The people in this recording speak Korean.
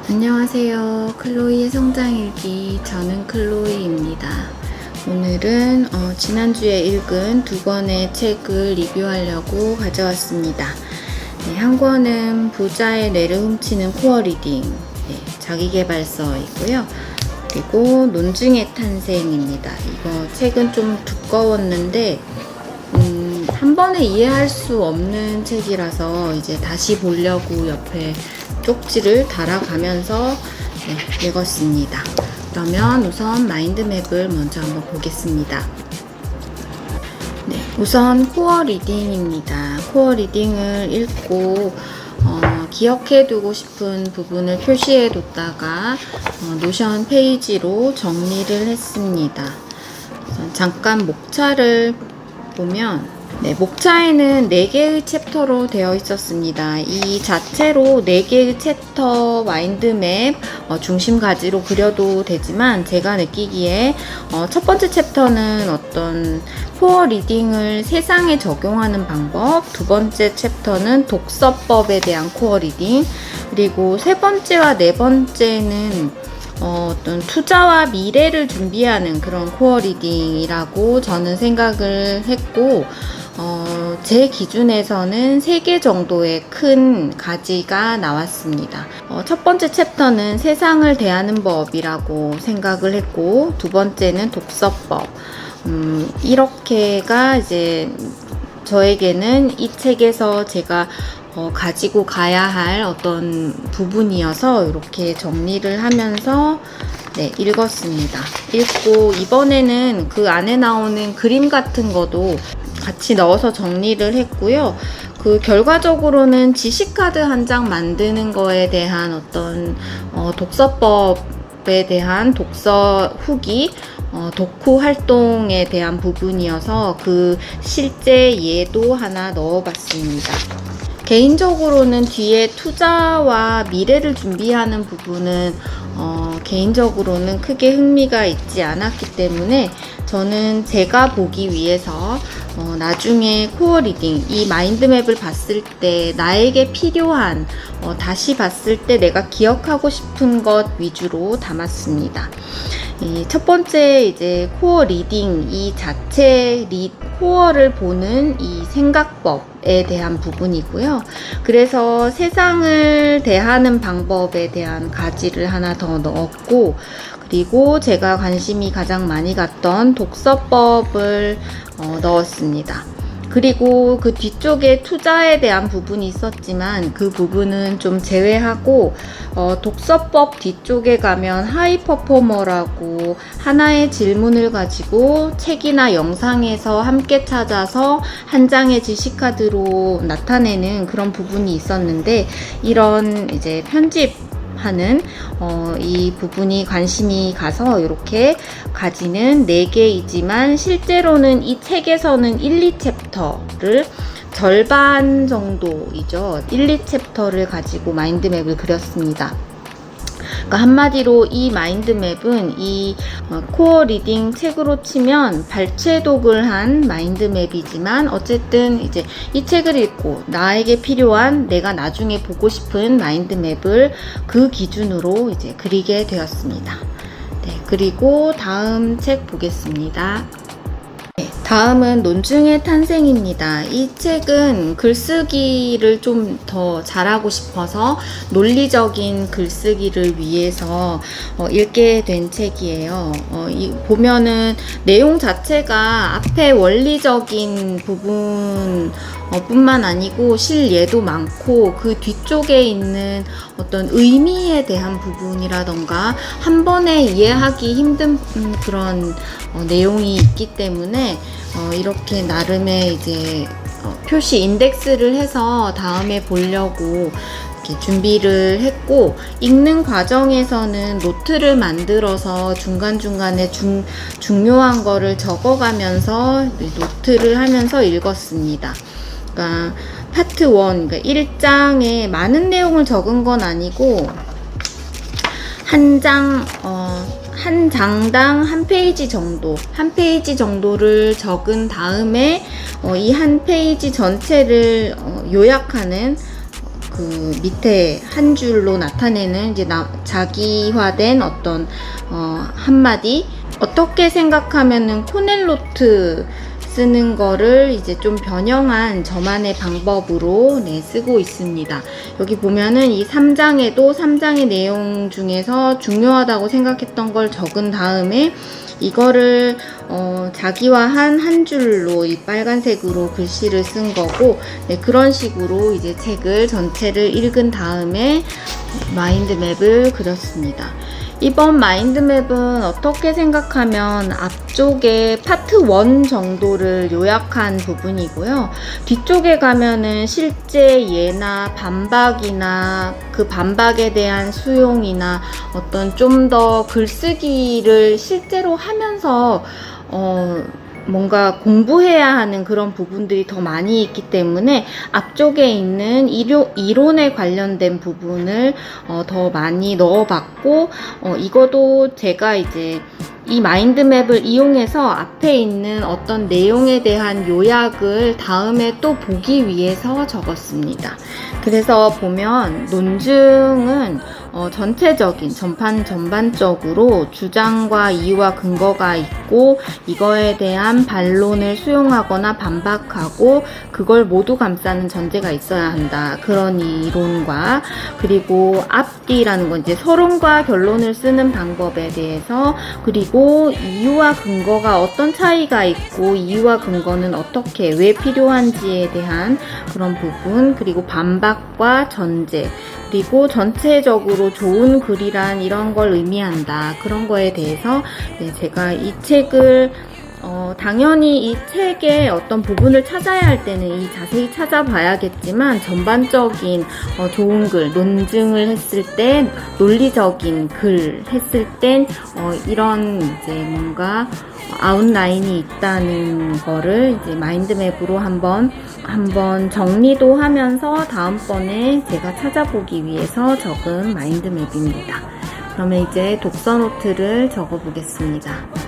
안녕하세요. 클로이의 성장일기. 저는 클로이입니다. 오늘은 지난주에 읽은 두 권의 책을 리뷰하려고 가져왔습니다. 네, 한 권은 부자의 뇌를 훔치는 코어 리딩, 자기계발서이고요. 그리고 논증의 탄생입니다. 이거 책은 좀 두꺼웠는데 한 번에 이해할 수 없는 책이라서 이제 다시 보려고 옆에 쪽지를 달아가면서 읽었습니다. 그러면 우선 마인드맵을 먼저 한번 보겠습니다. 네, 우선 코어 리딩입니다. 코어 리딩을 읽고 기억해두고 싶은 부분을 표시해뒀다가 노션 페이지로 정리를 했습니다. 잠깐 목차를 보면 목차에는 4개의 챕터로 되어 있었습니다. 이 자체로 4개의 챕터 마인드맵 중심 가지로 그려도 되지만 제가 느끼기에 첫 번째 챕터는 어떤 코어 리딩을 세상에 적용하는 방법, 두 번째 챕터는 독서법에 대한 코어 리딩, 그리고 세 번째와 네 번째는 어떤 투자와 미래를 준비하는 그런 코어 리딩이라고 저는 생각을 했고, 제 기준에서는 3개 정도의 큰 가지가 나왔습니다. 첫 번째 챕터는 세상을 대하는 법이라고 생각을 했고, 두 번째는 독서법. 이렇게가 이제 저에게는 이 책에서 제가 가지고 가야 할 어떤 부분이어서 이렇게 정리를 하면서 읽었습니다. 읽고 이번에는 그 안에 나오는 그림 같은 것도 같이 넣어서 정리를 했고요. 그 결과적으로는 지식카드 한 장 만드는 거에 대한 어떤 독서법에 대한 독서 후기, 독후 활동에 대한 부분이어서 그 실제 예도 하나 넣어봤습니다. 개인적으로는 뒤에 투자와 미래를 준비하는 부분은 개인적으로는 크게 흥미가 있지 않았기 때문에 저는 제가 보기 위해서 나중에 코어 리딩, 이 마인드맵을 봤을 때 나에게 필요한 다시 봤을 때 내가 기억하고 싶은 것 위주로 담았습니다. 첫 번째 이제 코어 리딩, 이 자체 코어를 보는 이 생각법에 대한 부분이고요. 그래서 세상을 대하는 방법에 대한 가지를 하나 더 넣었고, 그리고 제가 관심이 가장 많이 갔던 독서법을 넣었습니다. 그리고 그 뒤쪽에 투자에 대한 부분이 있었지만 그 부분은 좀 제외하고 독서법 뒤쪽에 가면 하이퍼포머라고 하나의 질문을 가지고 책이나 영상에서 함께 찾아서 한 장의 지식카드로 나타내는 그런 부분이 있었는데, 이런 이제 편집하는 이 부분이 관심이 가서 이렇게 가지는 4개이지만 실제로는 이 책에서는 1, 2챕터를 절반 정도이죠. 1, 2챕터를 가지고 마인드맵을 그렸습니다. 그러니까 한마디로 이 마인드맵은 이 코어 리딩 책으로 치면 발췌독을 한 마인드맵이지만 어쨌든 이제 이 책을 읽고 나에게 필요한 내가 나중에 보고 싶은 마인드맵을 그 기준으로 이제 그리게 되었습니다. 그리고 다음 책 보겠습니다. 다음은 논증의 탄생입니다. 이 책은 글쓰기를 좀 더 잘하고 싶어서 논리적인 글쓰기를 위해서 읽게 된 책이에요. 보면은 내용 자체가 앞에 원리적인 부분 뿐만 아니고 실예도 많고 그 뒤쪽에 있는 어떤 의미에 대한 부분이라던가 한 번에 이해하기 힘든 그런 내용이 있기 때문에 이렇게 나름의 이제 표시 인덱스를 해서 다음에 보려고 이렇게 준비를 했고, 읽는 과정에서는 노트를 만들어서 중간중간에 중요한 거를 적어가면서 노트를 하면서 읽었습니다. 그러니까 파트 1, 그러니까 1장에 많은 내용을 적은 건 아니고 한 장당 한 페이지 정도를 적은 다음에 이 한 페이지 전체를 요약하는 그 밑에 한 줄로 나타내는 이제 자기화된 어떤 한마디, 어떻게 생각하면은 코넬노트 쓰는 거를 이제 좀 변형한 저만의 방법으로 쓰고 있습니다. 여기 보면은 이 3장에도 3장의 내용 중에서 중요하다고 생각했던 걸 적은 다음에 이거를 자기화한 한 줄로 이 빨간색으로 글씨를 쓴 거고, 그런 식으로 이제 책을 전체를 읽은 다음에 마인드맵을 그렸습니다. 이번 마인드맵은 어떻게 생각하면 앞쪽에 파트 1 정도를 요약한 부분이고요. 뒤쪽에 가면은 실제 예나 반박이나 그 반박에 대한 수용이나 어떤 좀 더 글쓰기를 실제로 하면서 뭔가 공부해야 하는 그런 부분들이 더 많이 있기 때문에 앞쪽에 있는 이론에 관련된 부분을 더 많이 넣어봤고, 이것도 제가 이제 이 마인드맵을 이용해서 앞에 있는 어떤 내용에 대한 요약을 다음에 또 보기 위해서 적었습니다. 그래서 보면 논증은 전체적인 전반적으로 주장과 이유와 근거가 있고, 이거에 대한 반론을 수용하거나 반박하고 그걸 모두 감싸는 전제가 있어야 한다, 그런 이론과, 그리고 앞뒤라는 건 이제 서론과 결론을 쓰는 방법에 대해서, 그리고 이유와 근거가 어떤 차이가 있고 이유와 근거는 어떻게 왜 필요한지에 대한 그런 부분, 그리고 반박과 전제, 그리고 전체적으로 좋은 글이란 이런 걸 의미한다, 그런 거에 대해서 제가 이 책을 당연히 이 책의 어떤 부분을 찾아야 할 때는 자세히 찾아봐야겠지만, 전반적인 좋은 글, 논증을 했을 때, 논리적인 글 했을 땐 이런 이제 뭔가 아웃라인이 있다는 거를 이제 마인드맵으로 한번 정리도 하면서 다음번에 제가 찾아보기 위해서 적은 마인드맵입니다. 그러면 이제 독서 노트를 적어 보겠습니다.